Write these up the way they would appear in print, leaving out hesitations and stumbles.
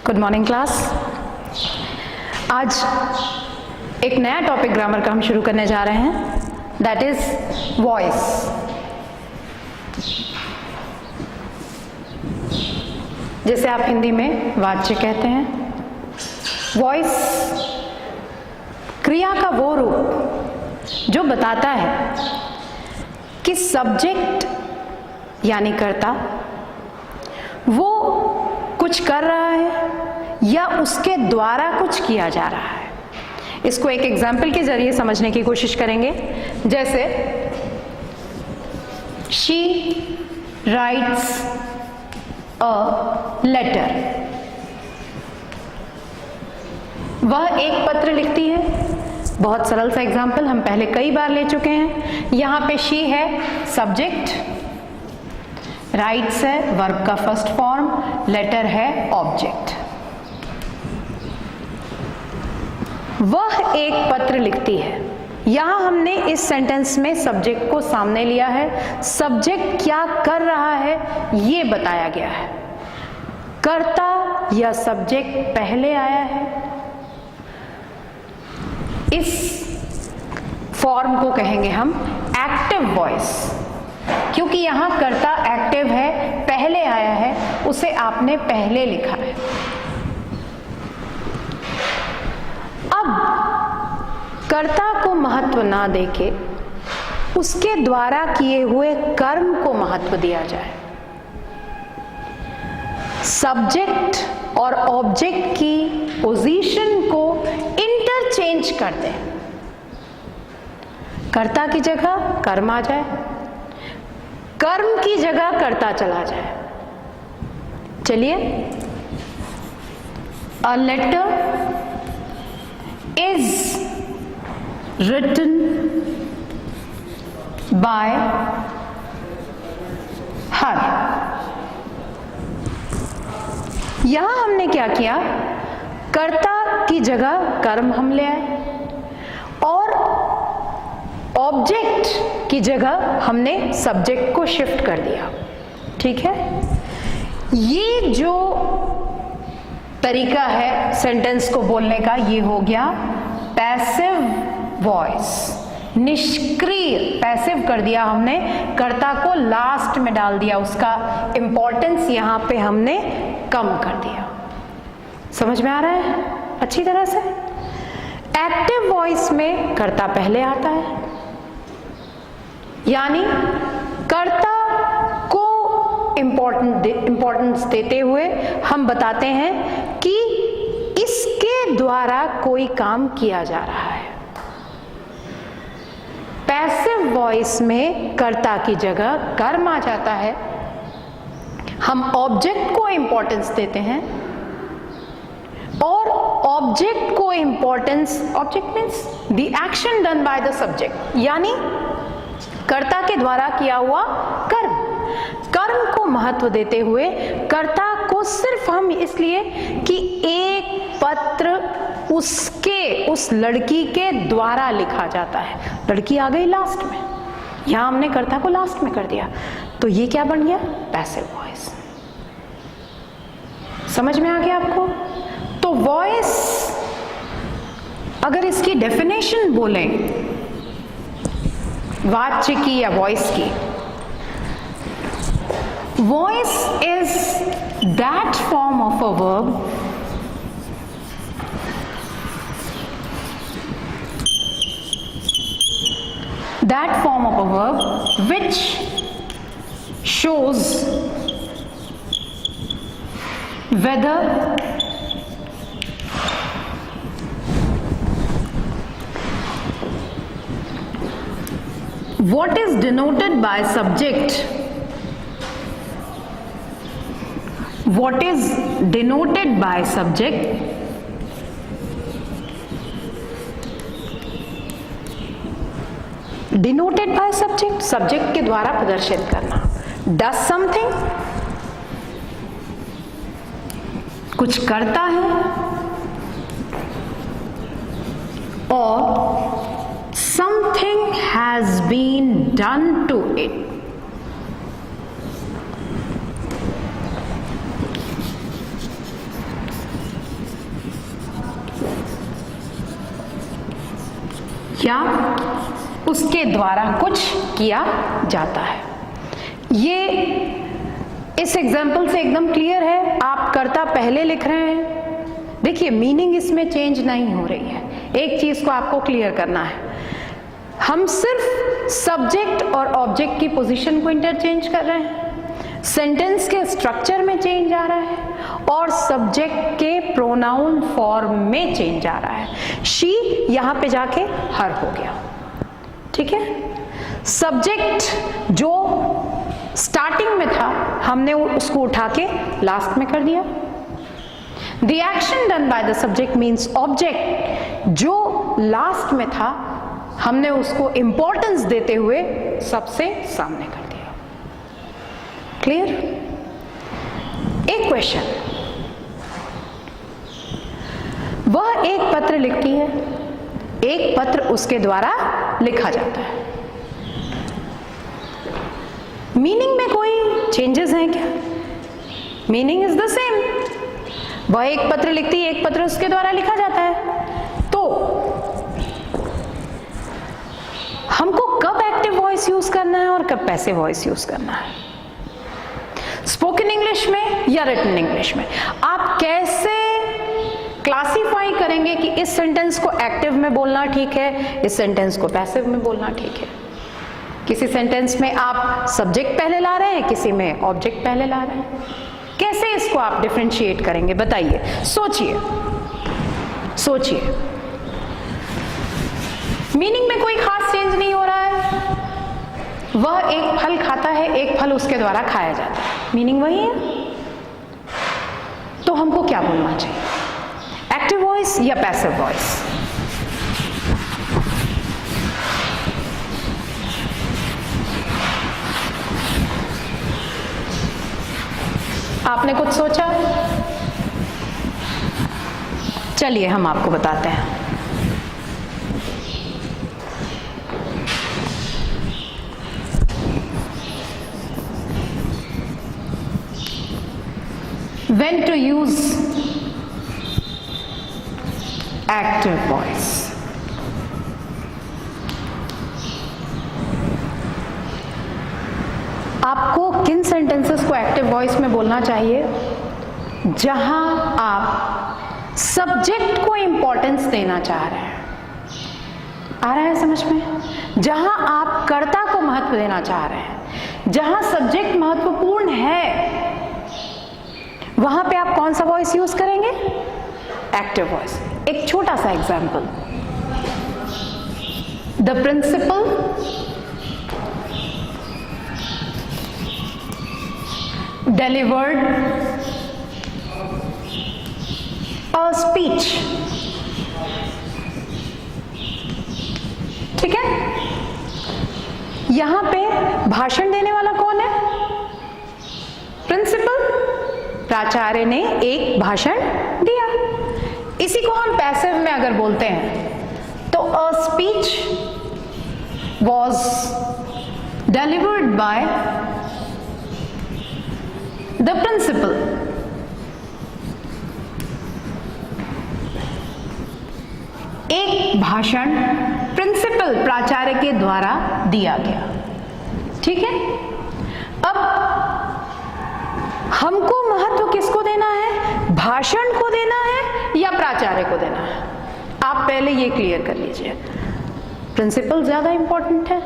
Good morning class. आज एक नया टॉपिक ग्रामर का हम शुरू करने जा रहे हैं, दैट इज वॉइस। जिसे आप हिंदी में वाच्य कहते हैं। वॉइस क्रिया का वो रूप जो बताता है कि सब्जेक्ट यानी कर्ता वो कुछ कर रहा है या उसके द्वारा कुछ किया जा रहा है। इसको एक एग्जाम्पल के जरिए समझने की कोशिश करेंगे। जैसे शी राइट्स अ लेटर, वह एक पत्र लिखती है। बहुत सरल सा एग्जाम्पल हम पहले कई बार ले चुके हैं। यहां पे शी है सब्जेक्ट, राइट्स है वर्ब का फर्स्ट फॉर्म, लेटर है ऑब्जेक्ट। वह एक पत्र लिखती है। यहां हमने इस सेंटेंस में सब्जेक्ट को सामने लिया है। सब्जेक्ट क्या कर रहा है ये बताया गया है। कर्ता या सब्जेक्ट पहले आया है। इस फॉर्म को कहेंगे हम एक्टिव वॉइस, क्योंकि यहां कर्ता एक्टिव है, पहले आया है, उसे आपने पहले लिखा है। अब कर्ता को महत्व ना देके उसके द्वारा किए हुए कर्म को महत्व दिया जाए। सब्जेक्ट और ऑब्जेक्ट की पोजीशन को इंटरचेंज कर दें। कर्ता की जगह कर्म आ जाए, कर्म की जगह कर्ता चला जाए। चलिए, a letter is written by her. यहां हमने क्या किया, कर्ता की जगह कर्म हम ले आए और ऑब्जेक्ट की जगह हमने सब्जेक्ट को शिफ्ट कर दिया। ठीक है, ये जो तरीका है सेंटेंस को बोलने का, ये हो गया पैसिव वॉइस। निष्क्रिय, पैसिव कर दिया हमने, कर्ता को लास्ट में डाल दिया, उसका इंपॉर्टेंस यहां पे हमने कम कर दिया। समझ में आ रहा है अच्छी तरह से? एक्टिव वॉइस में कर्ता पहले आता है, यानी कर्ता को इंपॉर्टेंस देते हुए हम बताते हैं कि इसके द्वारा कोई काम किया जा रहा है। पैसिव वॉइस में कर्ता की जगह कर्म आ जाता है, हम ऑब्जेक्ट को इंपॉर्टेंस देते हैं और ऑब्जेक्ट को importance, object means the action done by the subject, यानी कर्ता के द्वारा किया हुआ कर्म। कर्म को महत्व देते हुए कर्ता को सिर्फ हम इसलिए कि एक पत्र उसके, उस लड़की के द्वारा लिखा जाता है। लड़की आ गई लास्ट में, यहां हमने कर्ता को लास्ट में कर दिया, तो ये क्या बन गया, पैसिव वॉइस। समझ में आ गया आपको? तो वॉइस, अगर इसकी डेफिनेशन बोलें वाच्य की या वॉइस की, voice is that form of a verb which shows whether what is denoted by subject, what is denoted by subject denoted by subject, subject के द्वारा प्रदर्शित करना। डज समथिंग, कुछ करता है, और something has been done to it. या उसके द्वारा कुछ किया जाता है। ये इस एग्जाम्पल से एकदम क्लियर है। आप कर्ता पहले लिख रहे हैं, देखिए मीनिंग इसमें चेंज नहीं हो रही है। एक चीज को आपको क्लियर करना है, हम सिर्फ सब्जेक्ट और ऑब्जेक्ट की पोजीशन को इंटरचेंज कर रहे हैं, सेंटेंस के स्ट्रक्चर में चेंज आ रहा है और सब्जेक्ट के प्रोनाउन फॉर्म में चेंज आ रहा है। शी यहां पे जाके हर हो गया, ठीक है। सब्जेक्ट जो स्टार्टिंग में था हमने उसको उठा के लास्ट में कर दिया। The action done by the subject means object जो लास्ट में था हमने उसको इंपॉर्टेंस देते हुए सबसे सामने कर दिया। क्लियर? एक क्वेश्चन, वह एक पत्र लिखती है, एक पत्र उसके द्वारा लिखा जाता है। मीनिंग में कोई चेंजेस हैं क्या? Meaning is the same. वह एक पत्र लिखती है, एक पत्र उसके द्वारा लिखा जाता है। तो हमको कब एक्टिव वॉइस यूज करना है और कब पैसिव वॉइस यूज करना है, स्पोकन इंग्लिश में या रिटन इंग्लिश में? आप कैसे क्लासिफाई करेंगे कि इस सेंटेंस को एक्टिव में बोलना ठीक है, इस सेंटेंस को पैसिव में बोलना ठीक है? किसी सेंटेंस में आप सब्जेक्ट पहले ला रहे हैं, किसी में ऑब्जेक्ट पहले ला रहे हैं। कैसे इसको आप डिफरेंशिएट करेंगे, बताइए, सोचिए सोचिए। मीनिंग में कोई खास चेंज नहीं हो रहा है। वह एक फल खाता है, एक फल उसके द्वारा खाया जाता है, मीनिंग वही है। तो हमको क्या बोलना चाहिए, एक्टिव वॉइस या पैसिव वॉइस? आपने कुछ सोचा? चलिए हम आपको बताते हैं। When to use active voice? आपको किन सेंटेंसेस को एक्टिव वॉइस में बोलना चाहिए? जहां आप सब्जेक्ट को इंपॉर्टेंस देना चाह रहे हैं, आ रहा है समझ में? जहां आप कर्ता को महत्व देना चाह रहे हैं, जहां सब्जेक्ट महत्वपूर्ण है, वहां पे आप कौन सा वॉइस यूज करेंगे? Active voice. एक छोटा सा example, the principal delivered a speech, ठीक है। यहां पे भाषण देने वाला कौन है? प्रिंसिपल, प्राचार्य ने एक भाषण दिया। इसी को हम पैसिव में अगर बोलते हैं तो a speech was delivered by the principal। एक भाषण प्रिंसिपल प्राचार्य के द्वारा दिया गया, ठीक है। अब हमको महत्व किसको देना है, भाषण को देना है या प्राचार्य को देना है? आप पहले ये क्लियर कर लीजिए। प्रिंसिपल ज्यादा इंपॉर्टेंट है,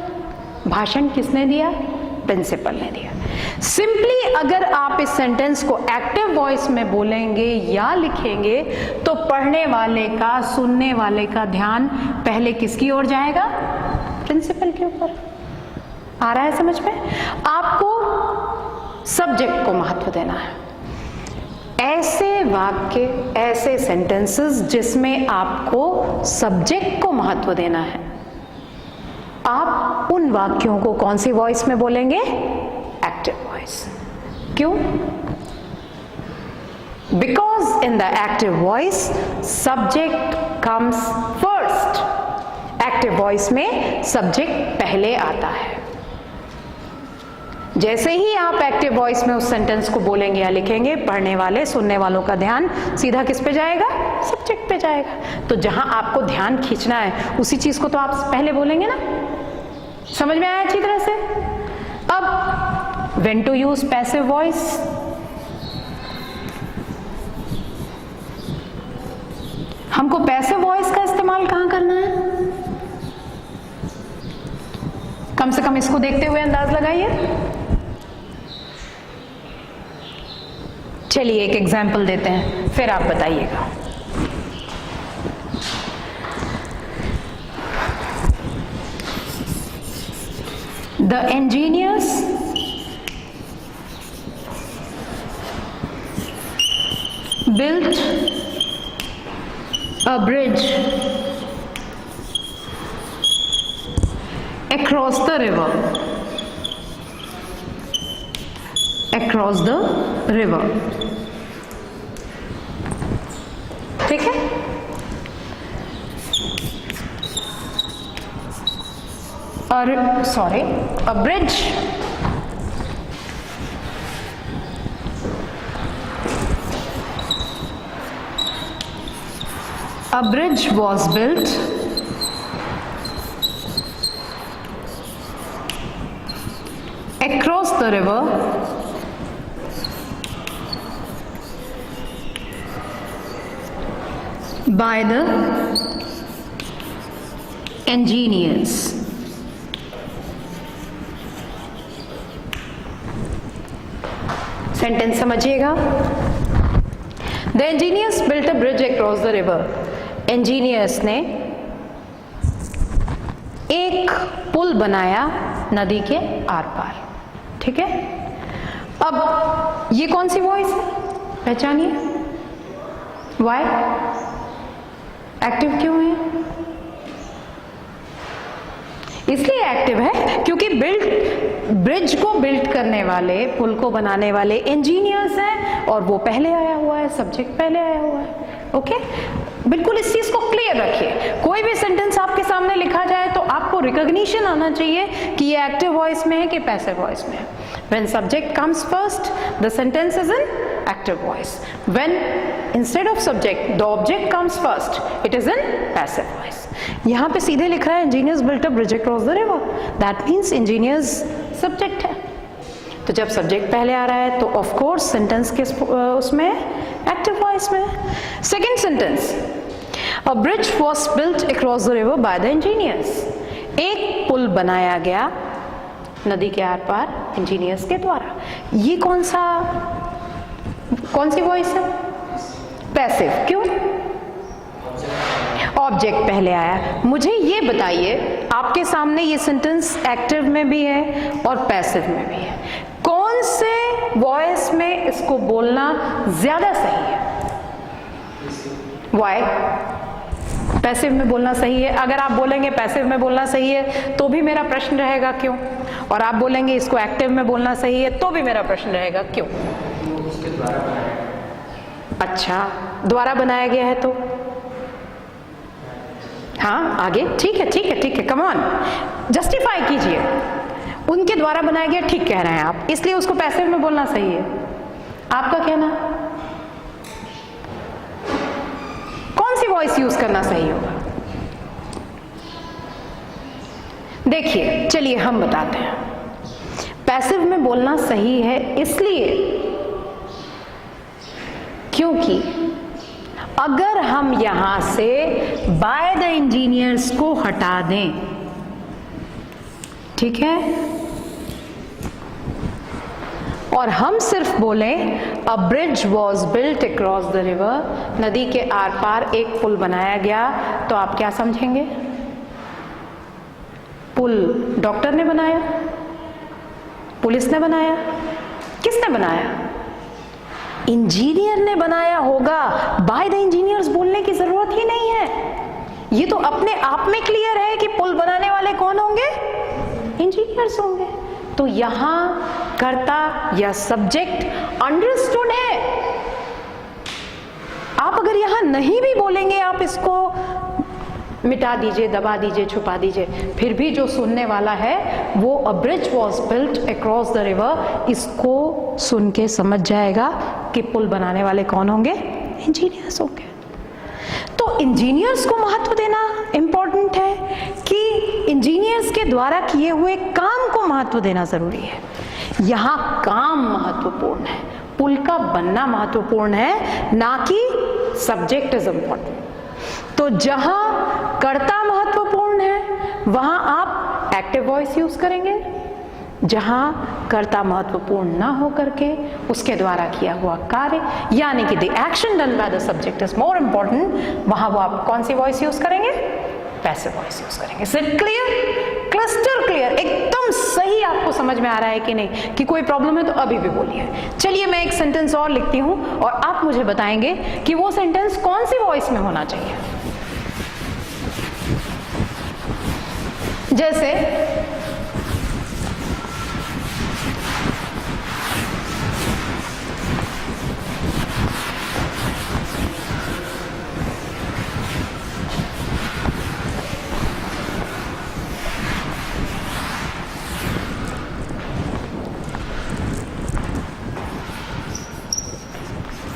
भाषण किसने दिया? प्रिंसिपल ने दिया। सिंपली अगर आप इस सेंटेंस को एक्टिव वॉइस में बोलेंगे या लिखेंगे तो पढ़ने वाले का, सुनने वाले का ध्यान पहले किसकी ओर जाएगा? प्रिंसिपल के ऊपर। आ रहा है समझ में? आपको सब्जेक्ट को महत्व देना है। ऐसे वाक्य, ऐसे सेंटेंसेस जिसमें आपको सब्जेक्ट को महत्व देना है, आप उन वाक्यों को कौन सी वॉइस में बोलेंगे? Active voice. क्यों? Because in the active voice subject comes first. Active voice में सब्जेक्ट पहले आता है। जैसे ही आप एक्टिव वॉइस में उस सेंटेंस को बोलेंगे या लिखेंगे, पढ़ने वाले, सुनने वालों का ध्यान सीधा किस पे जाएगा? सब्जेक्ट पे जाएगा। तो जहां आपको ध्यान खींचना है उसी चीज को तो आप पहले बोलेंगे ना। समझ में आया अच्छी तरह से? अब when to use passive voice, हमको पैसिव वॉइस का इस्तेमाल कहां करना है? कम से कम इसको देखते हुए अंदाज लगाइए। चलिए एक एग्जाम्पल देते हैं, फिर आप बताइएगा। The engineers built a bridge across the river. Across the river. ठीक है? और sorry, a bridge was built across the river by the engineers. Sentence समझिएगा। The engineers built a bridge across the river. Engineers ने एक पुल बनाया नदी के are पार। ठीक है? अब ये कौन सी वॉइस है, पहचानिए। वाई एक्टिव क्यों है? इसलिए एक्टिव है क्योंकि ब्रिज को बिल्ड करने वाले, पुल को बनाने वाले इंजीनियर्स हैं और वो पहले आया हुआ है, सब्जेक्ट पहले आया हुआ है। ओके, बिल्कुल इस चीज को क्लियर रखिए। कोई भी सेंटेंस आपके सामने लिखा जाए तो आपको रिकॉग्निशन आना चाहिए कि ये एक्टिव वॉइस में है कि पैसिव वॉइस में है। When subject comes first, the sentence is in active voice. When instead of subject, the object comes first, it is in passive voice. यहाँ पे सीधे लिख रहा है engineers built a bridge across the river. That means engineers subject है। तो जब subject पहले आ रहा है तो ऑफ कोर्स सेंटेंस के उसमें एक्टिव वॉइस में। Second sentence, a bridge was built across the river by the engineers. एक पुल बनाया गया नदी के आर पार इंजीनियर्स के द्वारा। ये कौन सी वॉइस है? पैसिव। क्यों? ऑब्जेक्ट पहले आया। मुझे ये बताइए, आपके सामने ये सेंटेंस एक्टिव में भी है और पैसिव में भी है, कौन से वॉइस में इसको बोलना ज्यादा सही है? वाई? पैसिव में बोलना सही है। अगर आप बोलेंगे पैसिव में बोलना सही है तो भी मेरा प्रश्न रहेगा क्यों, और आप बोलेंगे इसको एक्टिव में बोलना सही है तो भी मेरा प्रश्न रहेगा क्यों। अच्छा, द्वारा बनाया गया है तो हाँ, आगे ठीक है, कम ऑन, जस्टिफाई कीजिए। उनके द्वारा बनाया गया, ठीक कह रहे हैं आप, इसलिए उसको पैसिव में बोलना सही है। आपका कहना, कौन सी वॉइस यूज करना सही होगा? देखिए, चलिए हम बताते हैं। पैसिव में बोलना सही है इसलिए क्योंकि अगर हम यहां से बाय द इंजीनियर्स को हटा दें, ठीक है, और हम सिर्फ बोलें अ bridge was built across the river, नदी के आर पार एक पुल बनाया गया, तो आप क्या समझेंगे? पुल डॉक्टर ने बनाया, पुलिस ने बनाया, किसने बनाया? इंजीनियर ने बनाया होगा। बाय द इंजीनियर्स बोलने की जरूरत ही नहीं है, ये तो अपने आप में क्लियर है कि पुल बनाने वाले कौन होंगे? इंजीनियर्स होंगे। तो यहां कर्ता या सब्जेक्ट अंडरस्टूड है। आप अगर यहां नहीं भी बोलेंगे, आप इसको मिटा दीजिए, दबा दीजिए, छुपा दीजिए, फिर भी जो सुनने वाला है वो अ bridge was built across the river, इसको सुन के समझ जाएगा कि पुल बनाने वाले कौन होंगे? इंजीनियर्स होंगे। तो इंजीनियर्स को महत्व देना इंपॉर्टेंट है कि इंजीनियर्स के द्वारा किए हुए काम को महत्व देना जरूरी है? यहां काम महत्वपूर्ण है, पुल का बनना महत्वपूर्ण है, ना कि सब्जेक्ट इज इंपॉर्टेंट। तो जहां कर्ता महत्वपूर्ण है वहां आप एक्टिव वॉइस यूज करेंगे, जहां कर्ता महत्वपूर्ण ना हो करके उसके द्वारा किया हुआ कार्य यानी कि the action done by the subject is more important, वहां वो आप कौन सी वॉइस यूज करेंगे? पैसिव वॉइस यूज करेंगे। Is it clear? Cluster clear, एकदम सही। आपको समझ में आ रहा है कि नहीं? कि कोई प्रॉब्लम है तो अभी भी बोलिए। चलिए मैं एक सेंटेंस और लिखती हूं और आप मुझे बताएंगे कि वो सेंटेंस कौन सी वॉइस में होना चाहिए। जैसे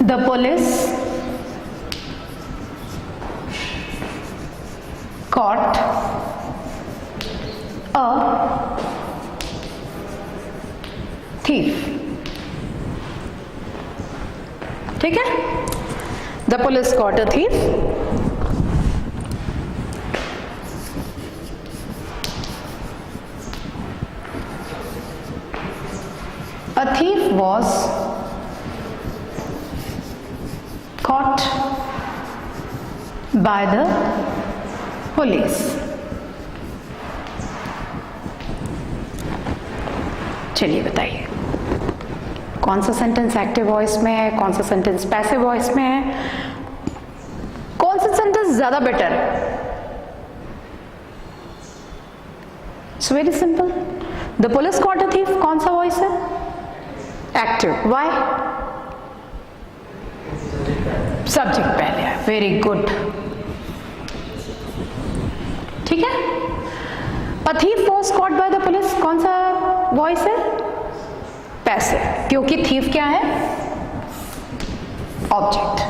the police caught a thief। ठीक है? The police caught a thief। A thief was caught by the police। चलिए बताइए कौन सा सेंटेंस एक्टिव वॉइस में है, कौन सा सेंटेंस पैसिव वॉइस में है, कौन सा सेंटेंस ज्यादा बेटर है? It's very simple. The police caught a thief कौन सा वॉइस है? एक्टिव। व्हाई? सब्जेक्ट पहले है। वेरी गुड, ठीक है। A thief was caught by the police कौन सा वॉइस है? पैसिव, क्योंकि थीफ क्या है? ऑब्जेक्ट।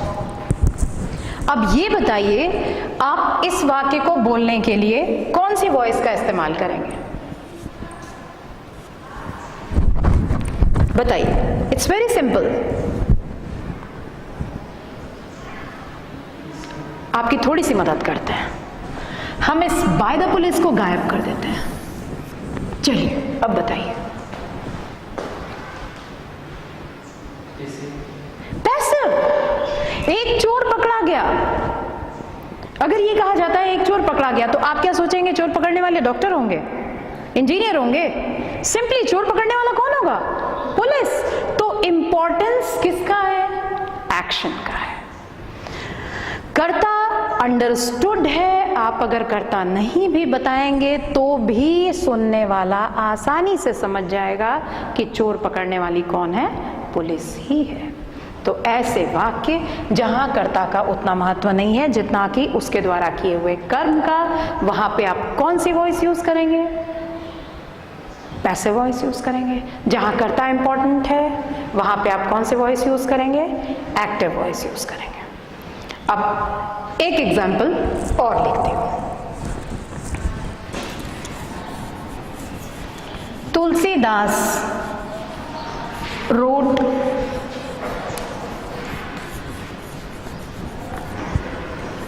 अब ये बताइए आप इस वाक्य को बोलने के लिए कौन सी वॉइस का इस्तेमाल करेंगे? बताइए। It's very simple. आपकी थोड़ी सी मदद करते हैं, हम इस बाय द पुलिस को गायब कर देते हैं। चलिए अब बताइए। पैसिव। एक चोर पकड़ा गया। अगर ये कहा जाता है एक चोर पकड़ा गया तो आप क्या सोचेंगे? चोर पकड़ने वाले डॉक्टर होंगे, इंजीनियर होंगे? सिंपली चोर पकड़ने वाला कौन होगा? पुलिस। तो इंपॉर्टेंस किसका है? एक्शन का है। कर्ता अंडरस्टूड है। आप अगर कर्ता नहीं भी बताएंगे तो भी सुनने वाला आसानी से समझ जाएगा कि चोर पकड़ने वाली कौन है? पुलिस ही है। तो ऐसे वाक्य जहां कर्ता का उतना महत्व नहीं है जितना कि उसके द्वारा किए हुए कर्म का, वहां पे आप कौन सी वॉइस यूज करेंगे? पैसिव वॉइस यूज करेंगे। जहां कर्ता इंपॉर्टेंट है वहां पे आप कौन सी वॉइस यूज करेंगे? एक्टिव वॉइस यूज करेंगे। अब एक एग्जाम्पल और लिखती हूं। तुलसीदास wrote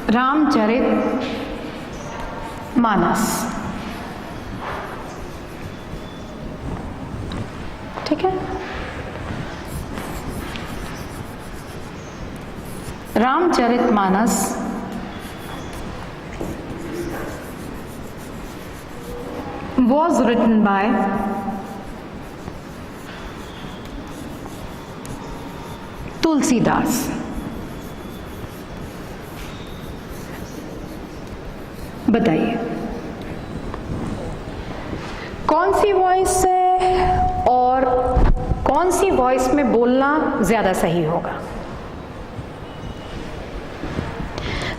रामचरित मानस। ठीक है? Ramcharitmanas was written by Tulsidas. बताइए कौन सी वॉइस से और कौन सी वॉइस में बोलना ज्यादा सही होगा?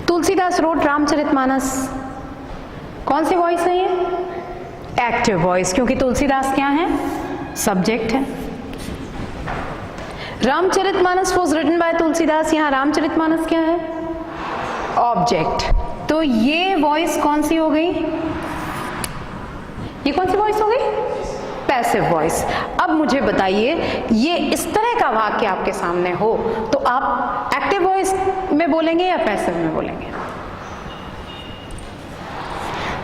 तुलसीदास रोट रामचरितमानस, कौन सी वॉइस है ये? एक्टिव वॉइस, क्योंकि तुलसीदास क्या है? सब्जेक्ट है। Ramcharitmanas was written by Tulsidas, यहां रामचरितमानस क्या है? ऑब्जेक्ट। तो ये वॉइस कौन सी हो गई? ये कौन सी वॉइस हो गई? Passive voice. अब मुझे बताइए, ये इस तरह का वाक्य आपके सामने हो तो आप एक्टिव वॉइस में बोलेंगे या पैसिव में बोलेंगे?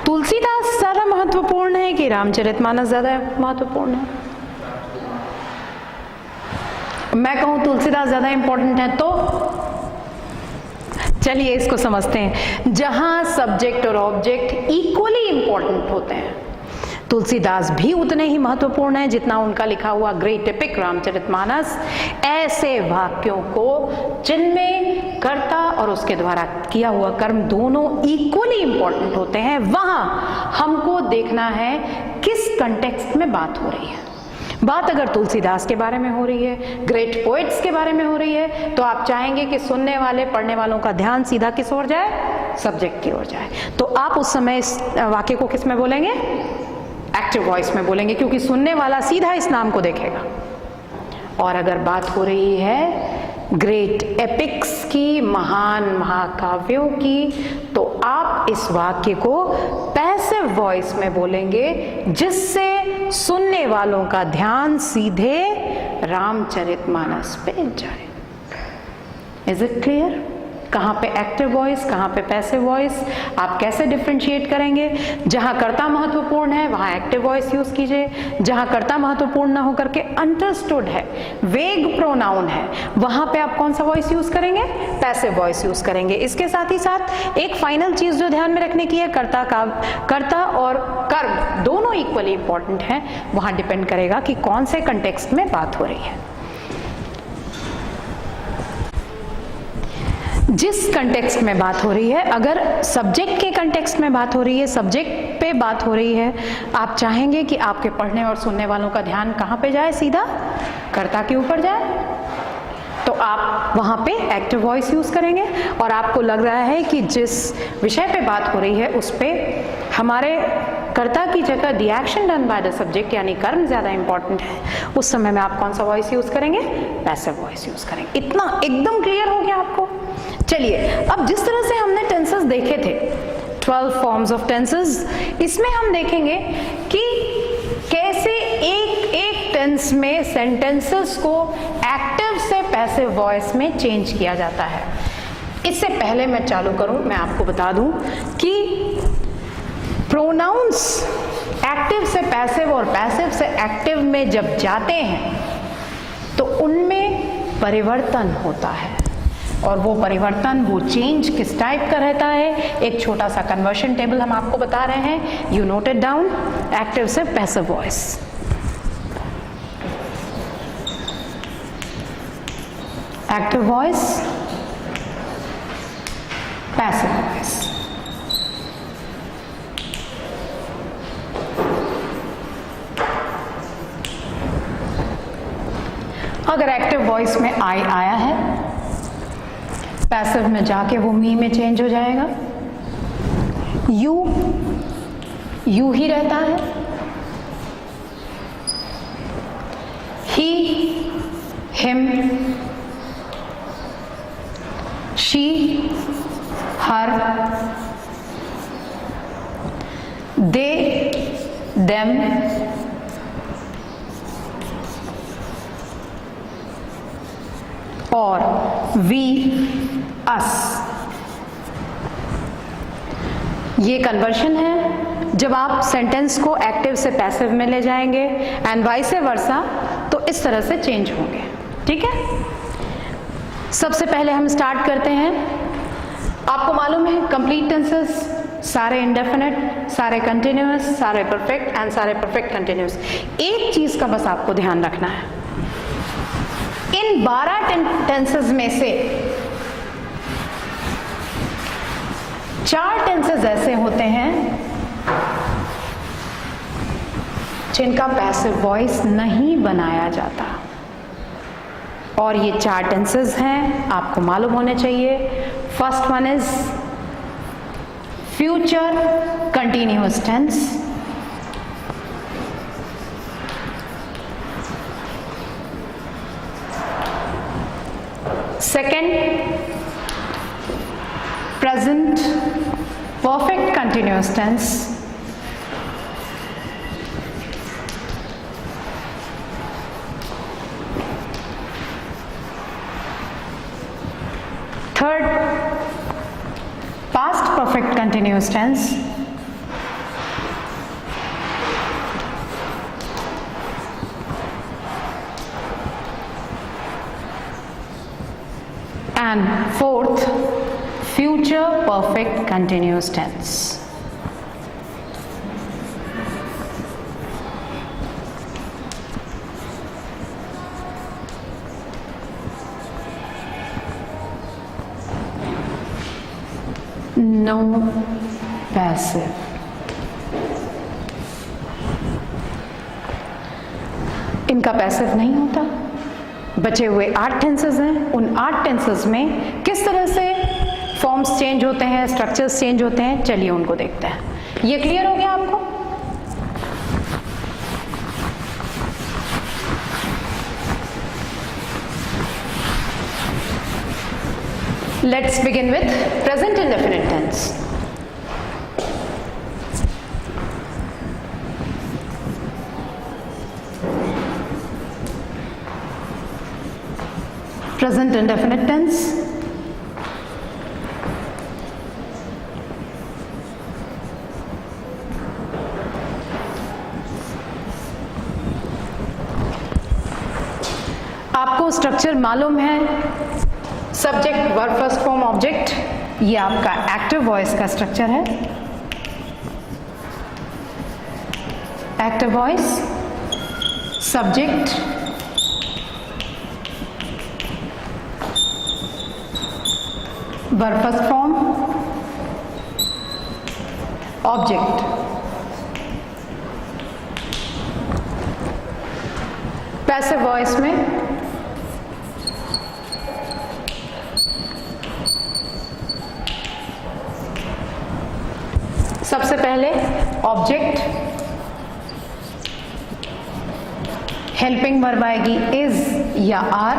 तुलसीदास ज्यादा महत्वपूर्ण है कि रामचरितमानस ज्यादा महत्वपूर्ण है? मैं कहूं तुलसीदास ज्यादा इंपॉर्टेंट है तो चलिए इसको समझते हैं। जहां सब्जेक्ट और ऑब्जेक्ट इक्वली इंपॉर्टेंट होते हैं, तुलसीदास भी उतने ही महत्वपूर्ण है जितना उनका लिखा हुआ ग्रेट एपिक रामचरितमानस। ऐसे वाक्यों को जिनमें कर्ता और उसके द्वारा किया हुआ कर्म दोनों इक्वली इंपॉर्टेंट होते हैं, वहां हमको देखना है किस कंटेक्स्ट में बात हो रही है। बात अगर तुलसीदास के बारे में हो रही है, ग्रेट पोएट्स के बारे में हो रही है, तो आप चाहेंगे कि सुनने वाले पढ़ने वालों का ध्यान सीधा किस ओर जाए? सब्जेक्ट की ओर जाए। तो आप उस समय इस वाक्य को किस में बोलेंगे? एक्टिव वॉइस में बोलेंगे, क्योंकि सुनने वाला सीधा इस नाम को देखेगा। और अगर बात हो रही है ग्रेट एपिक्स की, महान महाकाव्यों की, तो आप इस वाक्य को पैसिव वॉइस में बोलेंगे, जिससे सुनने वालों का ध्यान सीधे रामचरितमानस पे जाए। Is it clear? कहाँ पे एक्टिव वॉइस, कहाँ पे पैसिव वॉइस, आप कैसे डिफ्रेंशिएट करेंगे? जहाँ कर्ता महत्वपूर्ण है वहाँ एक्टिव वॉइस यूज कीजिए, जहाँ कर्ता महत्वपूर्ण ना होकर के अंडरस्टूड है, वेग प्रोनाउन है, वहाँ पे आप कौन सा वॉइस यूज करेंगे? पैसिव वॉइस यूज करेंगे। इसके साथ ही साथ एक फाइनल चीज जो ध्यान में रखने की है, कर्ता और कर्म दोनों इक्वली इंपॉर्टेंट हैं, वहाँ डिपेंड करेगा कि कौन से कंटेक्स्ट में बात हो रही है। जिस कंटेक्स्ट में बात हो रही है, अगर सब्जेक्ट के कंटेक्स्ट में बात हो रही है, सब्जेक्ट पे बात हो रही है, आप चाहेंगे कि आपके पढ़ने और सुनने वालों का ध्यान कहाँ पे जाए? सीधा कर्ता के ऊपर जाए। तो आप वहाँ पे एक्टिव वॉइस यूज करेंगे। और आपको लग रहा है कि जिस विषय पे बात हो रही है उस पे हमारे कर्ता की जगह the action done by the subject यानी कर्म ज्यादा इंपॉर्टेंट है, उस समय में आप कौन सा वॉइस यूज करेंगे? पैसिव वॉइस यूज करेंगे। इतना एकदम क्लियर हो गया आपको? चलिए, अब जिस तरह से हमने टेंसेस देखे थे, 12 फॉर्म्स ऑफ टेंसेस, इसमें हम देखेंगे कि कैसे एक एक टेंस में सेंटेंसेस को एक्टिव से पैसिव वॉइस में चेंज किया जाता है। इससे पहले मैं चालू करूं, मैं आपको बता दूं कि प्रोनाउंस एक्टिव से पैसिव और पैसिव से एक्टिव में जब जाते हैं तो उनमें परिवर्तन होता है। और वो परिवर्तन, वो चेंज किस टाइप का रहता है? एक छोटा सा कन्वर्शन टेबल हम आपको बता रहे हैं, you note it down. Active से passive voice, active voice, passive voice. अगर एक्टिव वॉइस में आई आया है, पैसिव में जाके वो मी में चेंज हो जाएगा। यू ही रहता है। He, him, she, her, they, them, और वी, अस। ये कन्वर्शन है। जब आप सेंटेंस को एक्टिव से पैसिव में ले जाएंगे एंड वाइस वर्सा, तो इस तरह से चेंज होंगे। ठीक है, सबसे पहले हम स्टार्ट करते हैं। आपको मालूम है कंप्लीट टेंसेस सारे इंडेफिनिट, सारे कंटिन्यूअस, सारे परफेक्ट एंड सारे परफेक्ट कंटिन्यूअस। एक चीज का बस आपको ध्यान रखना है, इन 12 टेंसेस में से 4 टेंसेस ऐसे होते हैं जिनका पैसिव वॉइस नहीं बनाया जाता। और ये 4 टेंसेस हैं, आपको मालूम होने चाहिए। First one is future continuous tense, second present present perfect continuous tense. Third, past perfect continuous tense. And fourth, future perfect continuous tense. No passive. इनका पैसिव नहीं होता। बचे हुए 8 टेंसेस हैं, उन 8 टेंसेस में किस तरह से फॉर्म्स चेंज होते हैं, स्ट्रक्चर्स चेंज होते हैं, चलिए उनको देखते हैं। ये क्लियर हो गया आपको? Let's begin with present indefinite tense. Present indefinite tense. आपको स्ट्रक्चर मालूम है, subject verb first form object, ये आपका एक्टिव वॉइस का स्ट्रक्चर है। Active voice, subject, verb first form, object. Passive voice में सबसे पहले ऑब्जेक्ट, हेल्पिंग वर्ब आएगी इज या आर।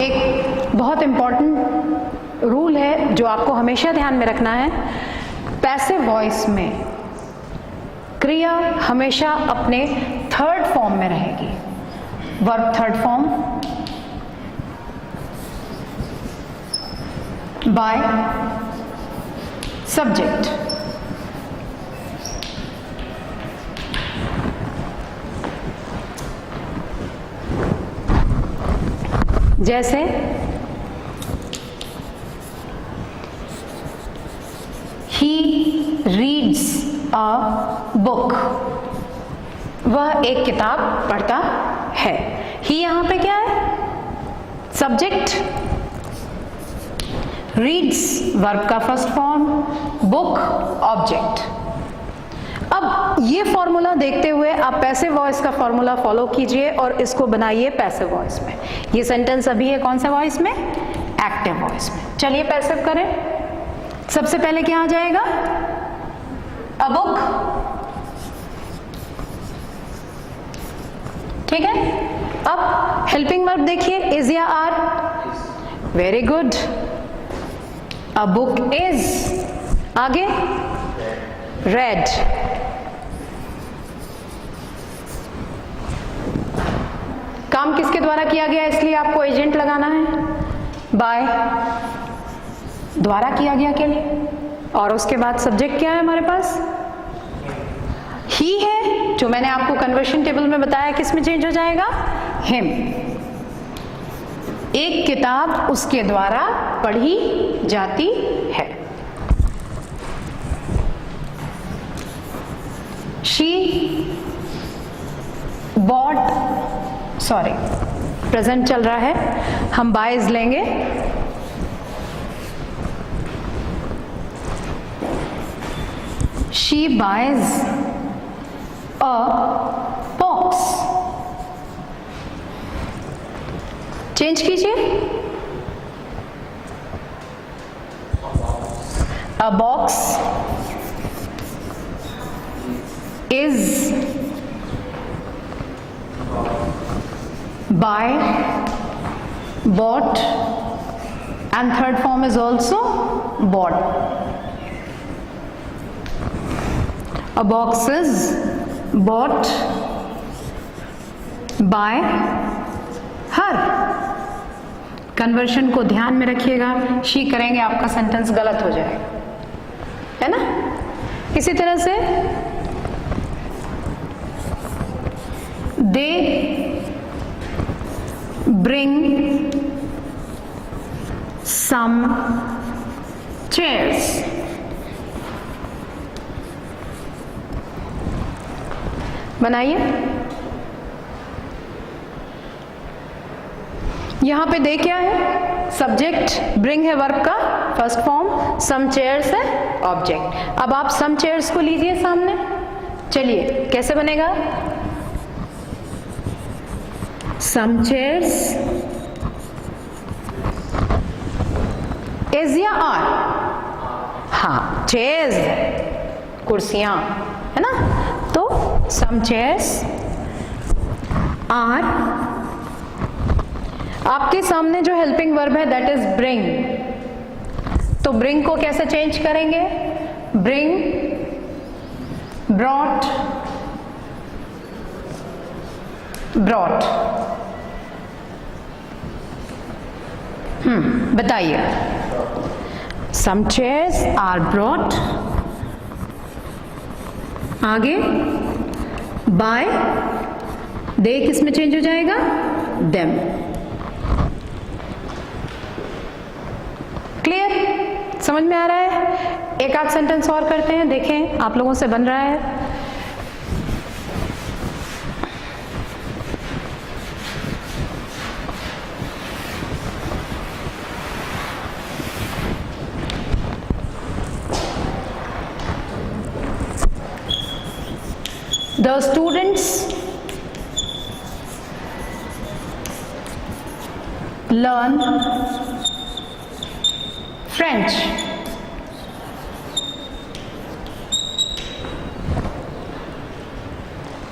एक बहुत इंपॉर्टेंट रूल है जो आपको हमेशा ध्यान में रखना है, पैसिव वॉइस में क्रिया हमेशा अपने थर्ड फॉर्म में रहेगी। Verb third form, by subject. जैसे he reads a book, वह एक किताब पढ़ता है। he यहां पे क्या है? सब्जेक्ट, रीड्स वर्ब का फर्स्ट फॉर्म, बुक ऑब्जेक्ट। अब ये फॉर्मूला देखते हुए आप पैसिव वॉइस का फॉर्मूला फॉलो कीजिए और इसको बनाइए पैसिव वॉइस में। ये सेंटेंस अभी है कौन सा वॉइस में? एक्टिव वॉइस में। चलिए पैसिव करें। सबसे पहले क्या आ जाएगा? अ बुक, ठीक है। अब हेल्पिंग वर्ब देखिए, इज या are. Very good, a book is. आगे रेड, काम किसके द्वारा किया गया इसलिए आपको एजेंट लगाना है, बाय द्वारा किया गया के लिए। और उसके बाद सब्जेक्ट क्या है हमारे पास? ही है, जो मैंने आपको कन्वर्शन टेबल में बताया किस में चेंज हो जाएगा? हिम। एक किताब उसके द्वारा पढ़ी जाती है। शी बॉट, सॉरी प्रेजेंट चल रहा है, हम बाइज लेंगे। She buys a box. Change कीजिए, a box is by bought and third form is also bought. A box is bought by her. Conversion को ध्यान में रखिएगा, शी करेंगे आपका सेंटेंस गलत हो जाएगा, है ना। इसी तरह से दे ब्रिंग सम चेयर्स। बनाइए। यहां पे दे क्या है, सब्जेक्ट, ब्रिंग है वर्ब का फर्स्ट फॉर्म, सम चेयर्स है ऑब्जेक्ट। अब आप सम चेयर्स को लीजिए सामने, चलिए कैसे बनेगा, सम चेयर्स इज या आर, हाँ चेयर्स कुर्सियां, है ना। तो सम चेयर्स आर, आपके सामने जो हेल्पिंग वर्ब है दैट इज ब्रिंग, तो ब्रिंग को कैसे चेंज करेंगे, ब्रिंग, ब्रॉट, ब्रॉट। बताइए, सम चेयर्स आर ब्रॉट, आगे बाय, दे किस में चेंज हो जाएगा, देम। क्लियर, समझ में आ रहा है। एक आध सेंटेंस और करते हैं, देखें आप लोगों से बन रहा है। The students learn French.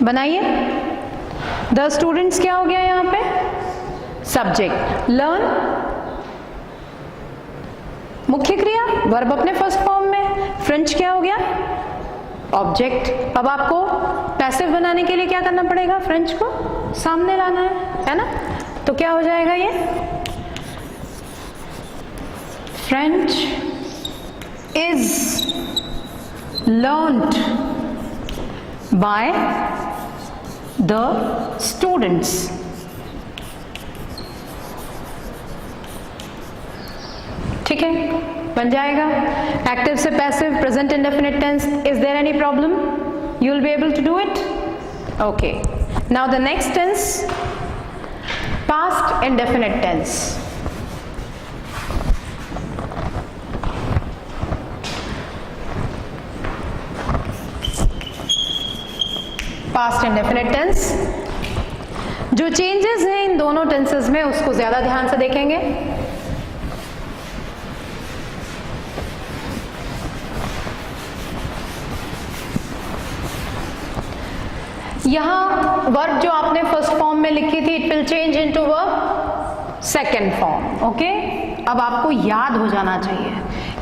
बनाइए। The students क्या हो गया यहां पे, सब्जेक्ट, learn मुख्य क्रिया, वर्ब अपने फर्स्ट फॉर्म में, फ्रेंच क्या हो गया, ऑब्जेक्ट। अब आपको पैसिव बनाने के लिए क्या करना पड़ेगा, फ्रेंच को सामने लाना है ना। तो क्या हो जाएगा ये, French is learned by the students. ठीक है, बन जाएगा। एक्टिव से passive, present indefinite tense, is there any problem, you will be able to do it. Okay, now the next tense, past indefinite tense. Past indefinite tense, जो changes हैं इन दोनों tenses में उसको ज्यादा ध्यान से देखेंगे। यहां वर्ब जो आपने फर्स्ट फॉर्म में लिखी थी, it will change into verb second form. Okay, अब आपको याद हो जाना चाहिए,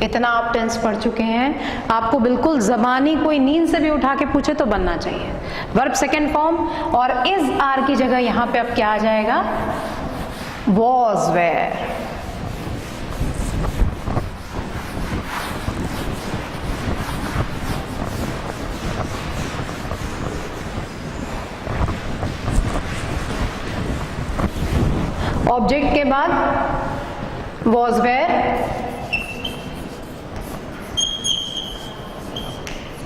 इतना आप टेंस पढ़ चुके हैं, आपको बिल्कुल जबानी कोई नींद से भी उठा के पूछे तो बनना चाहिए। वर्ब सेकेंड फॉर्म, और इज आर की जगह यहां पे अब क्या आ जाएगा, वॉज, वेयर। ऑब्जेक्ट के बाद वॉज, वेयर।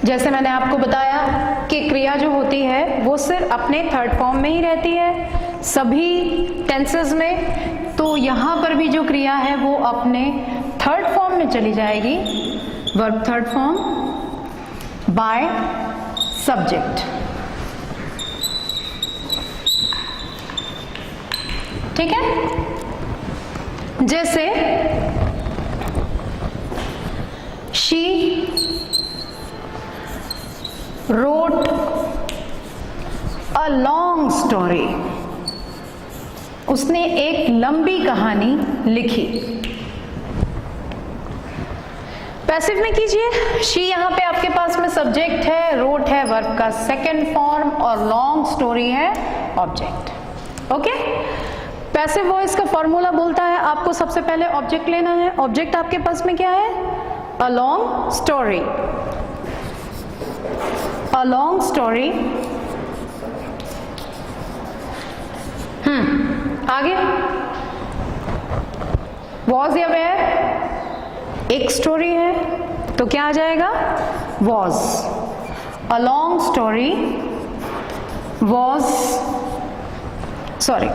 जैसे मैंने आपको बताया कि क्रिया जो होती है वो सिर्फ अपने थर्ड फॉर्म में ही रहती है सभी टेंसेस में, तो यहां पर भी जो क्रिया है वो अपने थर्ड फॉर्म में चली जाएगी, verb third form, by subject. ठीक है, जैसे she wrote a long story, उसने एक लंबी कहानी लिखी। पैसिव में कीजिए, शी यहाँ पे आपके पास में सब्जेक्ट है, रोट है वर्ब का सेकंड फॉर्म और लॉन्ग स्टोरी है ऑब्जेक्ट। ओके, पैसिव वॉइस का फॉर्मूला बोलता है आपको सबसे पहले ऑब्जेक्ट लेना है। ऑब्जेक्ट आपके पास में क्या है? अ लॉन्ग स्टोरी। अ लॉन्ग स्टोरी, आगे वॉज या वेयर, एक स्टोरी है तो क्या आ जाएगा? Was. A long story was, sorry,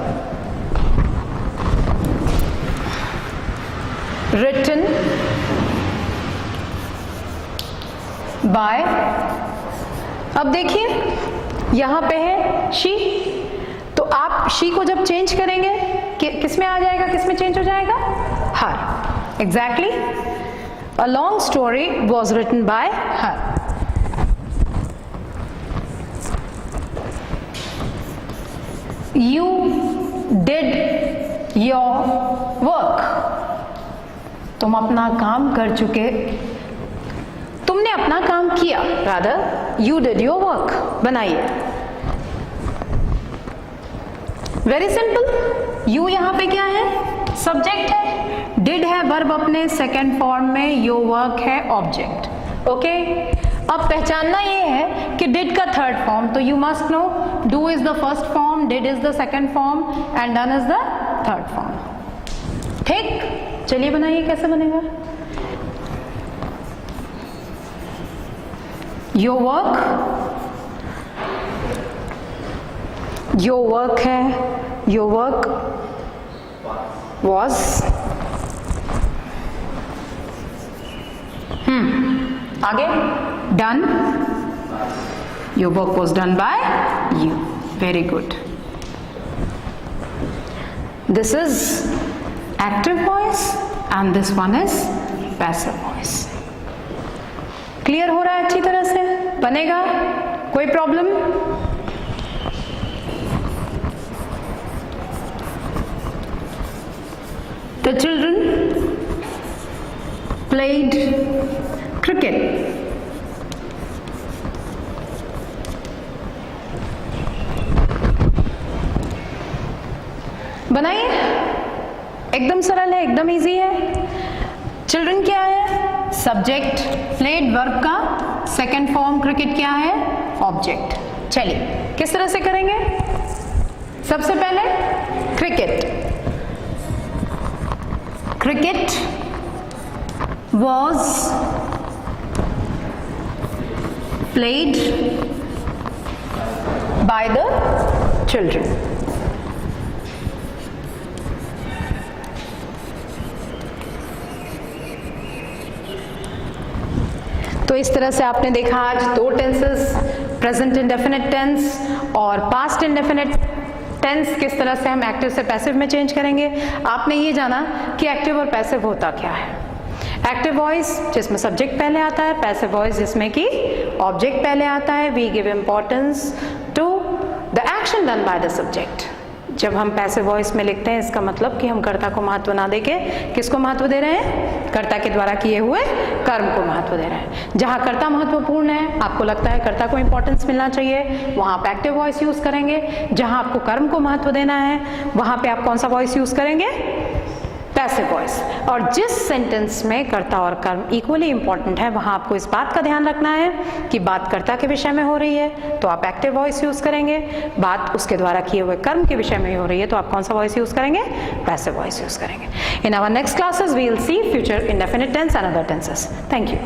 written by, अब देखिए यहां पे है शी, तो आप शी को जब चेंज करेंगे किस में आ जाएगा, किस में चेंज हो जाएगा? Her. Exactly, a long story was written by her. You did your work, तुम अपना काम कर चुके, तुमने अपना काम किया, rather you did your work. बनाइए, वेरी सिंपल। यू यहां पे क्या है? सब्जेक्ट है, डिड है वर्ब अपने सेकेंड फॉर्म में, योर वर्क है ऑब्जेक्ट। ओके, अब पहचानना ये है कि डिड का थर्ड फॉर्म, तो you must know do is the first form, did is the second form and done is the third form. ठीक, चलिए बनाइए, कैसे बनेगा? योर वर्क है, योर वर्क वॉज, आगे done, your work was done by you. Very good. This is active voice and this one is passive voice. Clear हो रहा है अच्छी तरह से? बनेगा? कोई problem? The children played cricket. बनाइए, एकदम सरल है, एकदम इजी है। चिल्ड्रन क्या है? सब्जेक्ट, प्लेड वर्ब का सेकंड फॉर्म, क्रिकेट क्या है? ऑब्जेक्ट। चलिए किस तरह से करेंगे? सबसे पहले cricket, cricket was played by the children. तो इस तरह से आपने देखा आज दो टेंसेस, प्रेजेंट इंडेफिनिट टेंस और पास्ट इंडेफिनिट टेंस, किस तरह से हम एक्टिव से पैसिव में चेंज करेंगे। आपने ये जाना कि एक्टिव और पैसिव होता क्या है। एक्टिव वॉइस जिसमें सब्जेक्ट पहले आता है, पैसिव वॉइस जिसमें कि ऑब्जेक्ट पहले आता है। We give importance to the action done by the subject. जब हम पैसिव वॉइस में लिखते हैं इसका मतलब कि हम कर्ता को महत्व ना देके किसको महत्व दे रहे हैं? कर्ता के द्वारा किए हुए कर्म को महत्व दे रहे हैं। जहाँ कर्ता महत्वपूर्ण है, आपको लगता है कर्ता को इंपॉर्टेंस मिलना चाहिए, वहाँ आप एक्टिव वॉइस यूज करेंगे। जहाँ आपको कर्म को महत्व देना है वहाँ पे आप कौन सा वॉइस यूज करेंगे? Passive voice. और जिस सेंटेंस में कर्ता और कर्म इक्वली इंपॉर्टेंट है वहाँ आपको इस बात का ध्यान रखना है कि बात कर्ता के विषय में हो रही है तो आप एक्टिव वॉइस यूज करेंगे, बात उसके द्वारा किए हुए कर्म के विषय में हो रही है तो आप कौन सा वॉइस यूज करेंगे? पैसिव वॉइस यूज करेंगे। In our next classes we will see future indefinite tense and other tenses. Thank you.